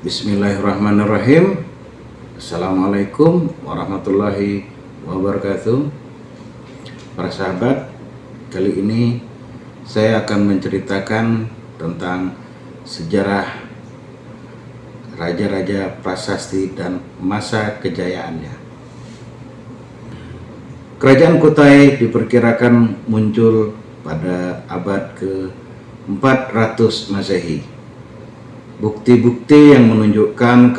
Bismillahirrahmanirrahim. Assalamualaikum warahmatullahi wabarakatuh. Para sahabat, kali ini saya akan menceritakan tentang sejarah raja-raja prasasti dan masa kejayaannya. Kerajaan Kutai diperkirakan muncul pada abad ke-400 Masehi. Bukti-bukti yang menunjukkan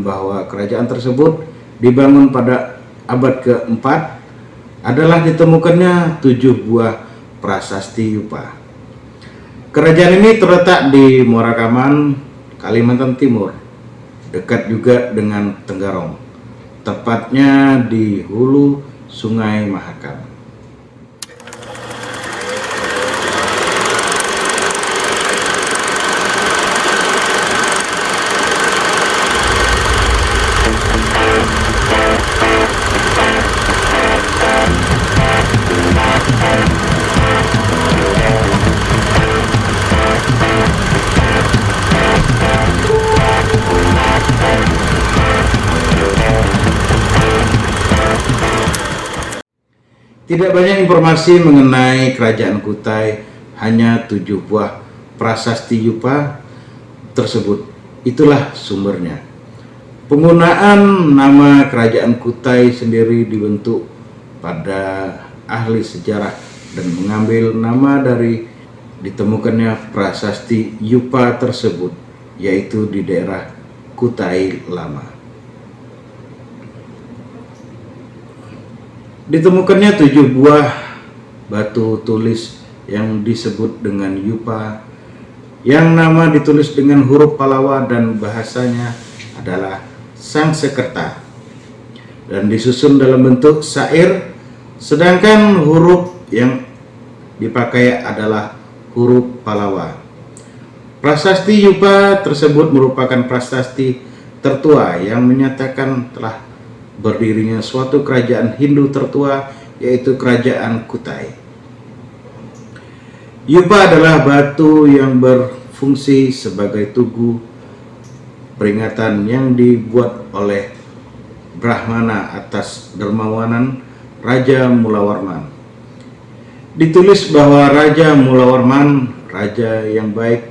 bahwa kerajaan tersebut dibangun pada abad ke-4 adalah ditemukannya 7 buah prasasti Yupa. Kerajaan ini terletak di Muarakaman, Kalimantan Timur, dekat juga dengan Tenggarong, tepatnya di hulu Sungai Mahakam. Tidak banyak informasi mengenai kerajaan Kutai, hanya 7 buah prasasti Yupa tersebut. Itulah sumbernya. Penggunaan nama kerajaan Kutai sendiri dibentuk pada ahli sejarah dan mengambil nama dari ditemukannya prasasti Yupa tersebut, yaitu di daerah Kutai Lama. Ditemukannya 7 buah batu tulis yang disebut dengan Yupa, yang nama ditulis dengan huruf Palawa dan bahasanya adalah Sangsekerta, dan disusun dalam bentuk syair, sedangkan huruf yang dipakai adalah huruf Palawa. Prasasti Yupa tersebut merupakan prasasti tertua yang menyatakan telah berdirinya suatu kerajaan Hindu tertua, yaitu kerajaan Kutai. Yupa adalah batu yang berfungsi sebagai tugu peringatan yang dibuat oleh Brahmana atas dermawanan Raja Mulawarman. Ditulis bahwa Raja Mulawarman, raja yang baik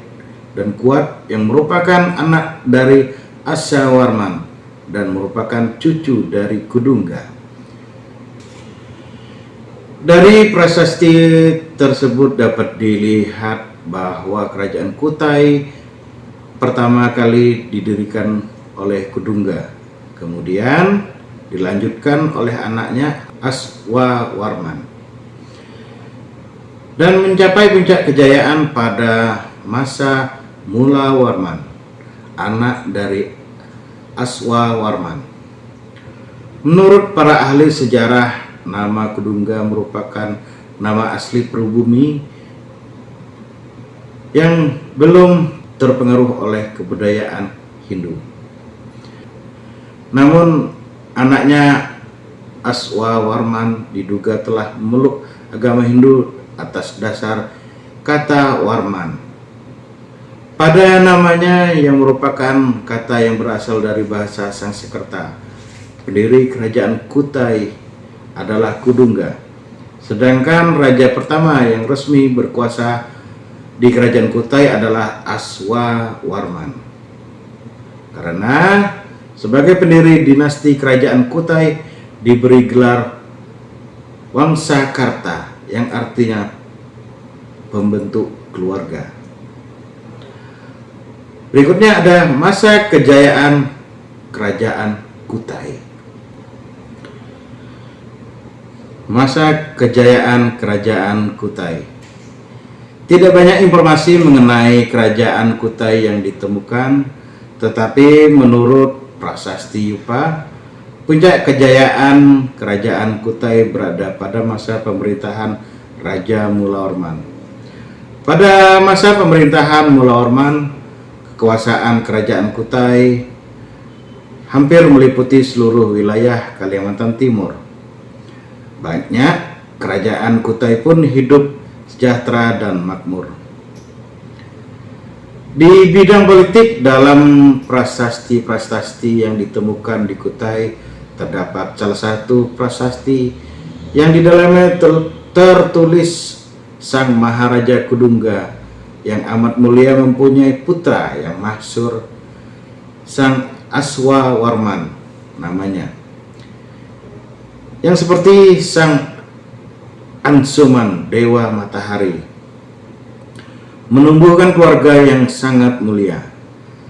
dan kuat, yang merupakan anak dari Asyawarman dan merupakan cucu dari Kudungga. Dari prasasti tersebut dapat dilihat bahwa kerajaan Kutai pertama kali didirikan oleh Kudungga, kemudian dilanjutkan oleh anaknya Aswawarman, dan mencapai puncak kejayaan pada masa Mulawarman, anak dari Aswawarman. Menurut para ahli sejarah, nama Kudungga merupakan nama asli pribumi yang belum terpengaruh oleh kebudayaan Hindu. Namun anaknya Aswawarman diduga telah memeluk agama Hindu atas dasar kata Warman pada namanya, yang merupakan kata yang berasal dari bahasa Sangsekerta. Pendiri kerajaan Kutai adalah Kudungga, sedangkan raja pertama yang resmi berkuasa di kerajaan Kutai adalah Aswawarman. Karena sebagai pendiri dinasti kerajaan Kutai diberi gelar Wangsakarta, yang artinya pembentuk keluarga. Berikutnya ada masa kejayaan kerajaan Kutai. Masa kejayaan kerajaan Kutai. Tidak banyak informasi mengenai kerajaan Kutai yang ditemukan, tetapi menurut prasasti Yupa, puncak kejayaan kerajaan Kutai berada pada masa pemerintahan Raja Mulawarman. Pada masa pemerintahan Mulawarman, kekuasaan kerajaan Kutai hampir meliputi seluruh wilayah Kalimantan Timur. Banyak kerajaan Kutai pun hidup sejahtera dan makmur. Di bidang politik, dalam prasasti-prasasti yang ditemukan di Kutai, terdapat salah satu prasasti yang di dalamnya tertulis Sang Maharaja Kudungga yang amat mulia mempunyai putra yang masyhur, Sang Aswawarman namanya, yang seperti Sang Ansuman Dewa Matahari, menumbuhkan keluarga yang sangat mulia.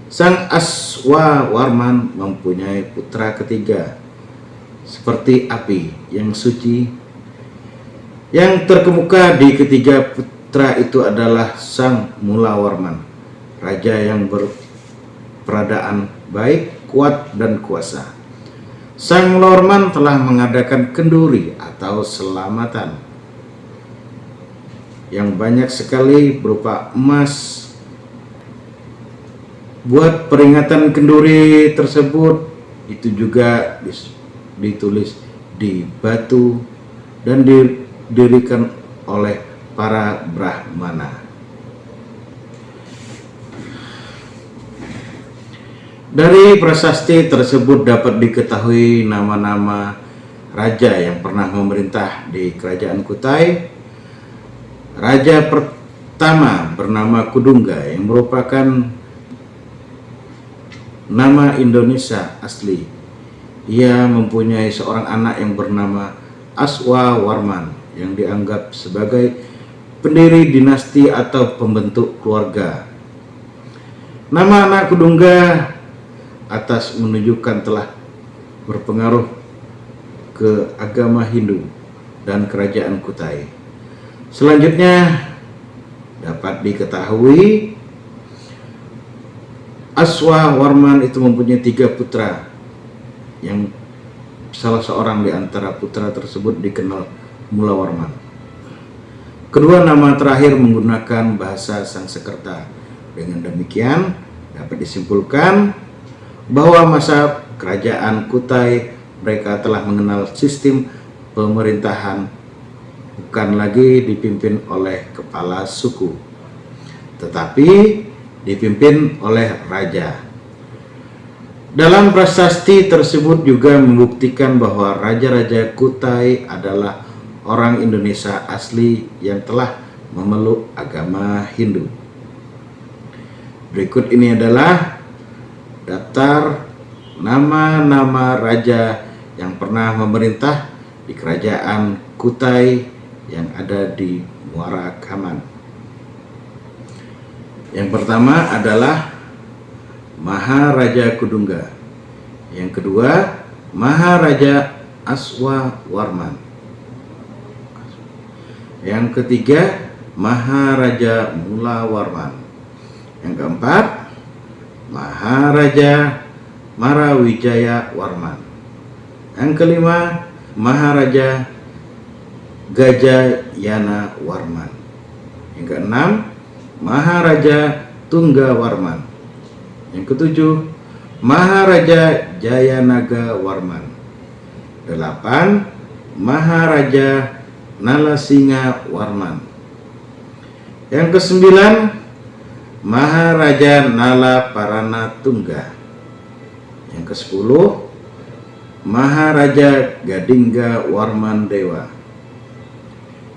Sang Aswawarman mempunyai putra ketiga seperti api yang suci. Yang terkemuka di ketiga putra itu adalah Sang Mulawarman, raja yang berperadaan baik, kuat, dan kuasa. Sang Mulawarman telah mengadakan kenduri atau selamatan yang banyak sekali berupa emas. Buat peringatan kenduri tersebut itu juga ditulis di batu dan didirikan oleh para Brahmana. Dari prasasti tersebut dapat diketahui nama-nama raja yang pernah memerintah di kerajaan Kutai. Raja pertama bernama Kudungga yang merupakan nama Indonesia asli. Ia mempunyai seorang anak yang bernama Aswawarman yang dianggap sebagai pendiri dinasti atau pembentuk keluarga. Nama anak Kudungga atas menunjukkan telah berpengaruh ke agama Hindu dan kerajaan Kutai. Selanjutnya dapat diketahui Aswawarman itu mempunyai 3 putra, yang salah seorang di antara putra tersebut dikenal Mulawarman. Kedua nama terakhir menggunakan bahasa Sanskerta. Dengan demikian dapat disimpulkan bahwa masa kerajaan Kutai mereka telah mengenal sistem pemerintahan bukan lagi dipimpin oleh kepala suku, tetapi dipimpin oleh raja. Dalam prasasti tersebut juga membuktikan bahwa raja-raja Kutai adalah orang Indonesia asli yang telah memeluk agama Hindu. Berikut ini adalah daftar nama-nama raja yang pernah memerintah di kerajaan Kutai yang ada di Muara Kaman. Yang pertama adalah Maharaja Kudungga. Yang kedua, Maharaja Aswawarman. Yang ketiga, Maharaja Mulawarman. Yang keempat, Maharaja Marawijaya Warman. Yang kelima, Maharaja Gajayana Warman. Yang keenam, Maharaja Tunggawarman. Yang ketujuh, Maharaja Jayanaga Warman. 8. Maharaja Nalasinga Warman. Yang kesembilan, Maharaja Nala Parana Tungga. Yang ke-10, Maharaja Gadingga Warman Dewa.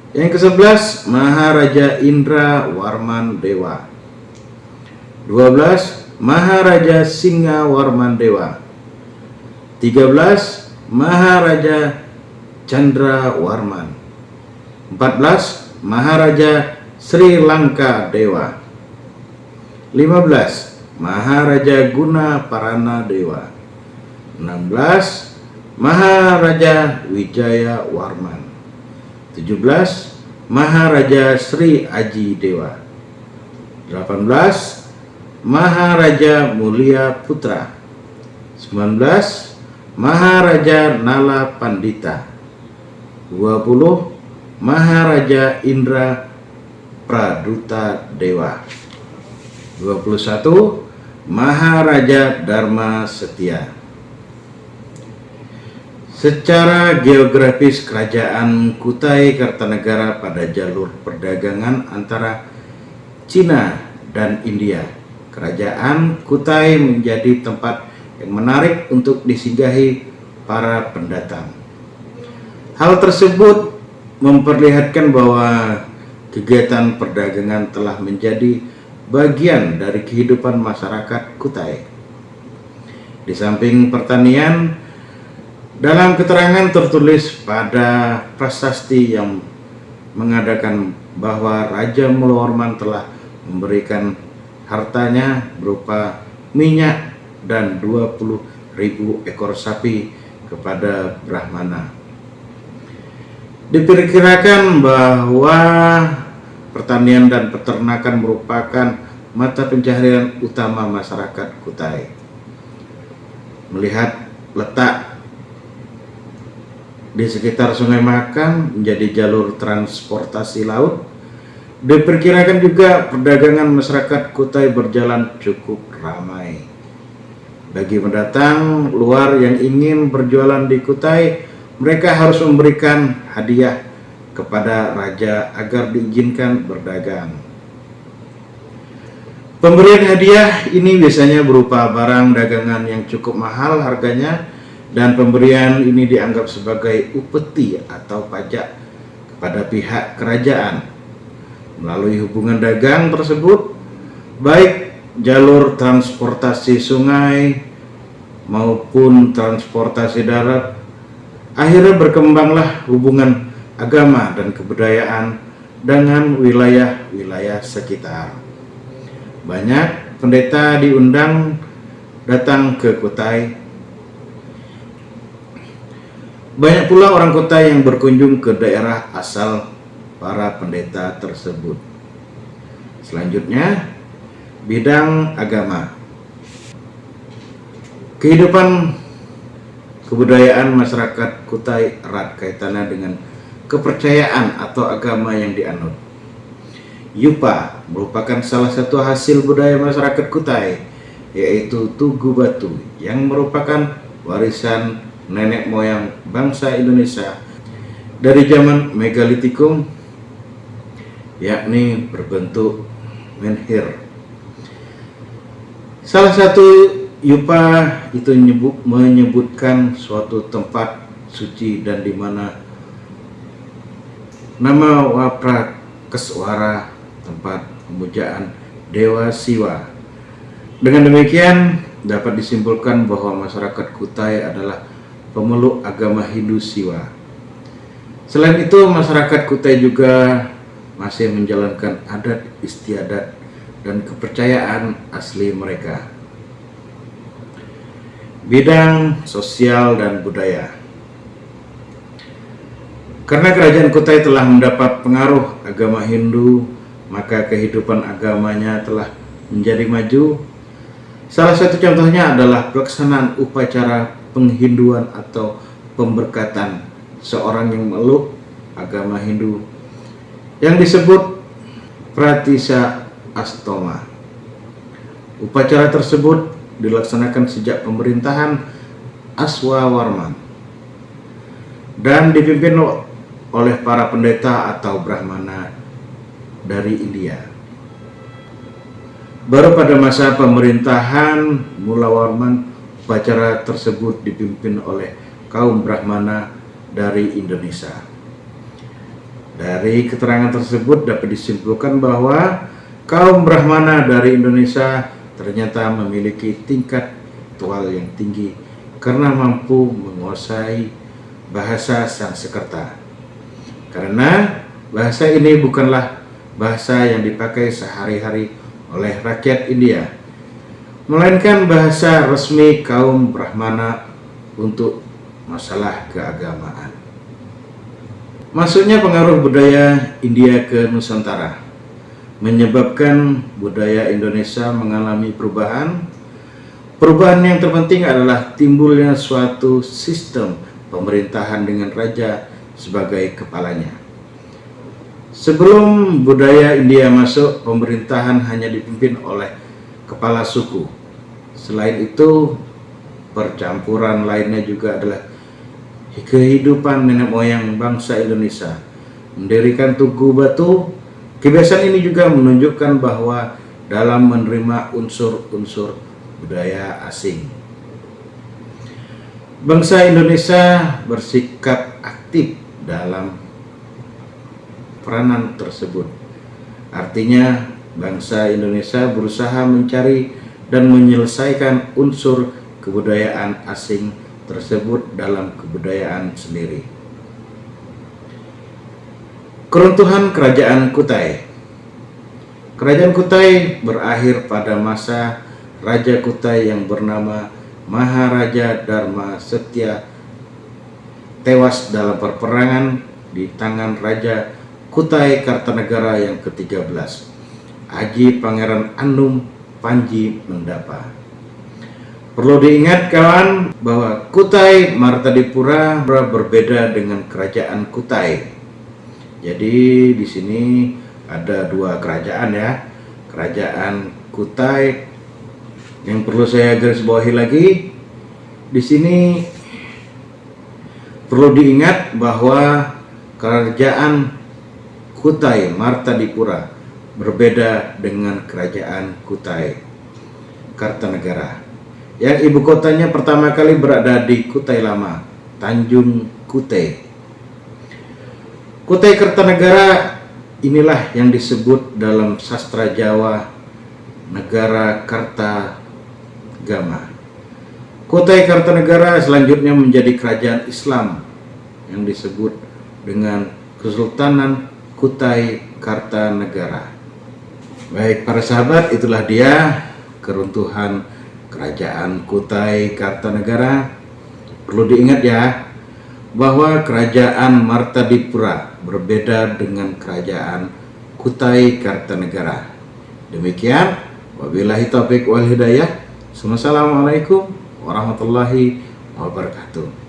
Yang ke-11, Maharaja Indra Warman Dewa. 12, Maharaja Singa Warman Dewa. 13, Maharaja Chandra Warman. 14, Maharaja Sri Lanka Dewa. 15, Maharaja Guna Parana Dewa. 16, Maharaja Wijaya Warman. 17, Maharaja Sri Aji Dewa. 18, Maharaja Mulia Putra. 19, Maharaja Nala Pandita. 20, Maharaja Indra Praduta Dewa. 21, Maharaja Dharma Setia. Secara geografis, kerajaan Kutai Kartanegara pada jalur perdagangan antara Cina dan India kerajaan Kutai menjadi tempat yang menarik untuk disinggahi para pendatang. Hal tersebut memperlihatkan bahwa kegiatan perdagangan telah menjadi bagian dari kehidupan masyarakat Kutai. Di samping pertanian, dalam keterangan tertulis pada prasasti yang mengadakan bahwa Raja Mulawarman telah memberikan hartanya berupa minyak dan 20.000 ekor sapi kepada Brahmana. Diperkirakan bahwa pertanian dan peternakan merupakan mata pencaharian utama masyarakat Kutai. Melihat letak di sekitar Sungai Mahakam menjadi jalur transportasi laut, diperkirakan juga perdagangan masyarakat Kutai berjalan cukup ramai. Bagi pendatang luar yang ingin berjualan di Kutai, mereka harus memberikan hadiah kepada raja agar diizinkan berdagang. Pemberian hadiah ini biasanya berupa barang dagangan yang cukup mahal harganya, dan pemberian ini dianggap sebagai upeti atau pajak kepada pihak kerajaan. Melalui hubungan dagang tersebut, baik jalur transportasi sungai maupun transportasi darat, akhirnya berkembanglah hubungan agama dan kebudayaan dengan wilayah-wilayah sekitar. Banyak pendeta diundang datang ke Kutai. Banyak pula orang Kutai yang berkunjung ke daerah asal para pendeta tersebut. Selanjutnya, bidang agama. Kehidupan kebudayaan masyarakat Kutai erat kaitannya dengan kepercayaan atau agama yang dianut. Yupa merupakan salah satu hasil budaya masyarakat Kutai, yaitu Tugu Batu, yang merupakan warisan nenek moyang bangsa Indonesia dari zaman Megalitikum, yakni berbentuk menhir. Salah satu yupa itu menyebutkan suatu tempat suci dan di mana nama Waprakeswara, tempat pemujaan Dewa Siwa. Dengan demikian dapat disimpulkan bahwa masyarakat Kutai adalah pemeluk agama Hindu Siwa. Selain itu, masyarakat Kutai juga masih menjalankan adat istiadat dan kepercayaan asli mereka. Bidang sosial dan budaya. Karena kerajaan Kutai telah mendapat pengaruh agama Hindu, maka kehidupan agamanya telah menjadi maju. Salah satu contohnya adalah pelaksanaan upacara penghinduan atau pemberkatan seorang yang memeluk agama Hindu yang disebut Pratisa Astoma. Upacara tersebut dilaksanakan sejak pemerintahan Aswawarman dan dipimpin oleh para pendeta atau Brahmana dari India. Baru pada masa pemerintahan Mulawarman, upacara tersebut dipimpin oleh kaum Brahmana dari Indonesia. Dari keterangan tersebut dapat disimpulkan bahwa kaum Brahmana dari Indonesia ternyata memiliki tingkat intelektual yang tinggi karena mampu menguasai bahasa Sanskerta. Karena bahasa ini bukanlah bahasa yang dipakai sehari-hari oleh rakyat India, melainkan bahasa resmi kaum Brahmana untuk masalah keagamaan. Masuknya pengaruh budaya India ke Nusantara menyebabkan budaya Indonesia mengalami perubahan. Perubahan yang terpenting adalah timbulnya suatu sistem pemerintahan dengan raja sebagai kepalanya. Sebelum budaya India masuk, pemerintahan hanya dipimpin oleh kepala suku. Selain itu, percampuran lainnya juga adalah kehidupan nenek moyang bangsa Indonesia. Mendirikan Tugu Batu, kebiasaan ini juga menunjukkan bahwa dalam menerima unsur-unsur budaya asing. Bangsa Indonesia bersikap aktif dalam peranan tersebut. Artinya, bangsa Indonesia berusaha mencari dan menyelesaikan unsur kebudayaan asing tersebut dalam kebudayaan sendiri. Keruntuhan Kerajaan Kutai. Kerajaan Kutai berakhir pada masa Raja Kutai yang bernama Maharaja Dharma Setia tewas dalam peperangan di tangan Raja Kutai Kartanegara yang ke-13, Aji Pangeran Anum Panji Mendapa. Perlu diingat kawan bahwa Kutai Martadipura berbeda dengan Kerajaan Kutai. Jadi di sini ada dua kerajaan ya, Kerajaan Kutai. Yang perlu saya garis bawahi lagi di sini, perlu diingat bahwa Kerajaan Kutai Martadipura berbeda dengan Kerajaan Kutai Kartanegara yang ibu kotanya pertama kali berada di Kutai Lama, Tanjung Kutai. Kutai Kartanegara inilah yang disebut dalam sastra Jawa Negara Kartagama. Kutai Kartanegara selanjutnya menjadi kerajaan Islam yang disebut dengan Kesultanan Kutai Kartanegara. Baik para sahabat, itulah dia keruntuhan Kerajaan Kutai Kartanegara. Perlu diingat ya, bahwa Kerajaan Martadipura berbeda dengan Kerajaan Kutai Kartanegara. Demikian, wabillahi taufiq wal hidayah. Wassalamualaikum warahmatullahi wabarakatuh.